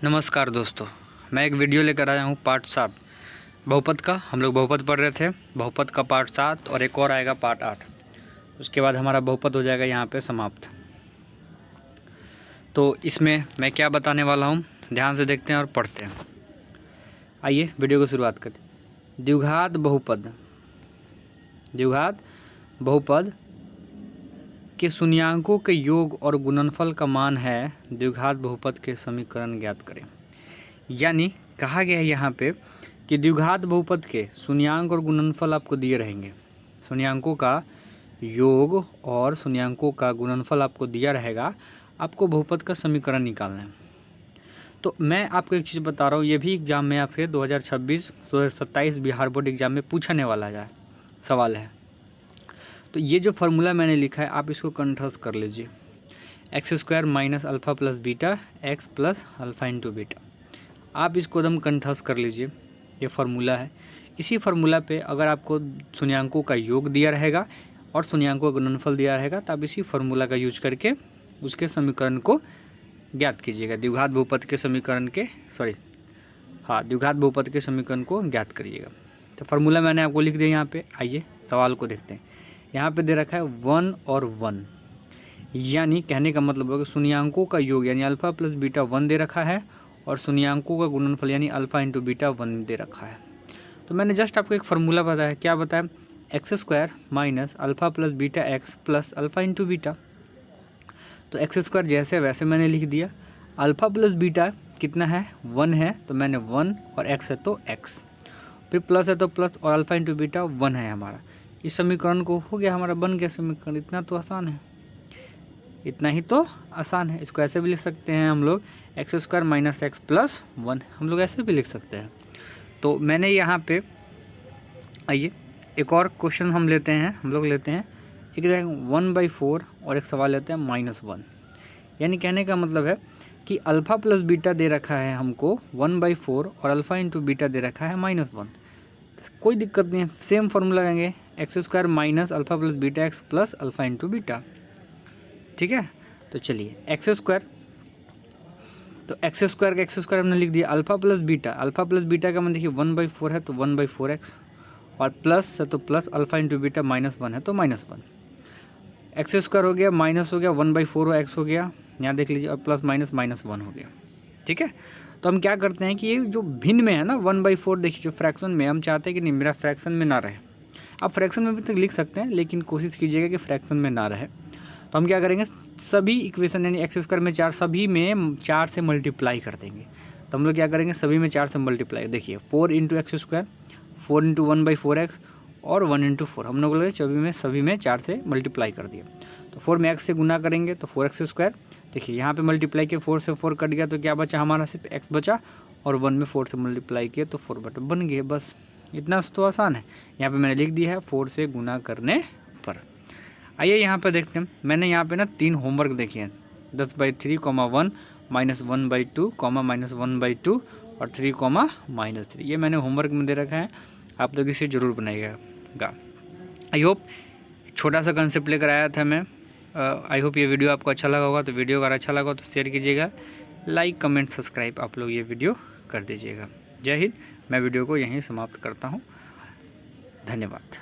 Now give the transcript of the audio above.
नमस्कार दोस्तों, मैं एक वीडियो लेकर आया हूँ पार्ट 7 बहुपद का। हम लोग बहुपद पढ़ रहे थे, बहुपद का पार्ट 7 और एक और आएगा पार्ट 8। उसके बाद हमारा बहुपद हो जाएगा यहाँ पे समाप्त। तो इसमें मैं क्या बताने वाला हूँ, ध्यान से देखते हैं और पढ़ते हैं। आइए वीडियो को शुरुआत करें। द्विघात बहुपद, द्विघात बहुपद के शून्यांकों के योग और गुणनफल का मान है द्विघात बहुपद के समीकरण ज्ञात करें। यानी कहा गया है यहाँ पे कि द्विघात बहुपद के शून्यांक और गुणनफल आपको दिए रहेंगे। शून्यांकों का योग और शून्यांकों का गुणनफल आपको दिया रहेगा। आपको बहुपद का समीकरण निकालना है। तो मैं आपको एक चीज़ बता रहा हूँ, ये भी एग्जाम में आपके 2026-2027 बिहार बोर्ड एग्जाम में पूछने वाला है, सवाल है। तो ये जो फार्मूला मैंने लिखा है आप इसको कंठस्थ कर लीजिए। x² minus alpha plus beta x plus alpha into beta, आप इसको एकदम कंठस्थ कर लीजिए। ये फार्मूला है। इसी फार्मूला पे अगर आपको शून्यांकों का योग दिया रहेगा और शून्यांकों का गुणनफल दिया रहेगा तो आप इसी फार्मूला का यूज करके उसके समीकरण को ज्ञात कीजिएगा। द्विघात बहुपद के समीकरण के द्विघात बहुपद के समीकरण को ज्ञात करिएगा। तो फार्मूला मैंने आपको लिख दिया यहाँ पे। आइए सवाल को देखते हैं। यहाँ पे दे रखा है 1 और 1, यानी कहने का मतलब है कि शून्यांकों का योग यानी अल्फ़ा प्लस बीटा 1 दे रखा है और शून्यांकों का गुणनफल यानी अल्फ़ा इंटू बीटा 1 दे रखा है। तो मैंने जस्ट आपको एक फार्मूला बताया। क्या बताया? x² minus alpha plus beta x plus alpha into beta. तो x² जैसे वैसे मैंने लिख दिया। अल्फ़ा प्लस बीटा कितना है? 1 है, तो मैंने 1 और x है तो x, फिर प्लस है तो प्लस और अल्फ़ा इंटू बीटा 1 है हमारा। इस समीकरण को हो गया हमारा, बन गया समीकरण। इतना तो आसान है, इतना ही तो आसान है। इसको ऐसे भी लिख सकते हैं हम लोग, x² माइनस x प्लस 1, हम लोग ऐसे भी लिख सकते हैं। तो मैंने यहाँ पे, आइए एक और क्वेश्चन हम लेते हैं। हम लोग लेते हैं एक 1/4 और एक सवाल लेते हैं -1। यानी कहने का मतलब है कि अल्फ़ा प्लस बीटा दे रखा है हमको 1/4 और अल्फ़ा इंटू बीटा दे रखा है -1। कोई दिक्कत नहीं है, सेम फार्मूला लगाएंगे, x² minus alpha plus beta x plus alpha into beta. ठीक है, तो चलिए x² का x² हमने लिख दिया। अल्फ़ा प्लस बीटा का मान देखिए 1/4 है तो 1/4x, और प्लस है तो प्लस, अल्फ़ा इंटू बीटा -1 है तो -1। x² हो गया, माइनस हो गया, 1/4 x हो गया, यहाँ देख लीजिए, और प्लस माइनस -1 हो गया। ठीक है, तो हम क्या करते हैं कि ये जो भिन्न में है ना 1/4, देखिए जो फ्रैक्शन में, हम चाहते हैं कि नहीं मेरा फ्रैक्शन में ना रहे। आप फ्रैक्शन में भी तक लिख सकते हैं, लेकिन कोशिश कीजिएगा कि फ्रैक्शन में ना रहे। तो हम क्या करेंगे, सभी इक्वेशन यानी x² में 4, सभी में 4 से मल्टीप्लाई कर देंगे। तो हम लोग क्या करेंगे, सभी में 4 से मल्टीप्लाई, देखिए 4 इंटू x², 4 इंटू 1/4x और 1 इंटू 4, हम लोग सभी में 4 से मल्टीप्लाई कर दिया। तो 4 में x से गुना करेंगे तो 4x²। देखिए यहाँ पे मल्टीप्लाई किया, 4 से 4 कट गया तो क्या बचा हमारा, सिर्फ x बचा, और 1 में 4 से मल्टीप्लाई किया तो 4 बटा बन गया। बस इतना तो आसान है। यहाँ पे मैंने लिख दिया है 4 से गुना करने पर। आइए यहाँ पे देखते हैं। मैंने यहाँ पे ना 3 होमवर्क देखे हैं, 10/3, 1 -1/2, -1/2 और 3, -3। ये मैंने होमवर्क में दे रखा है, आप लोग इसे ज़रूर बनाइएगा। आई होप छोटा सा कंसेप्ट लेकर आया था मैं। आई होप ये वीडियो आपको अच्छा लगा होगा। तो वीडियो अगर अच्छा लगा तो शेयर कीजिएगा, लाइक कमेंट सब्सक्राइब आप लोग ये वीडियो कर दीजिएगा। जय हिंद। मैं वीडियो को यहीं समाप्त करता हूँ। धन्यवाद।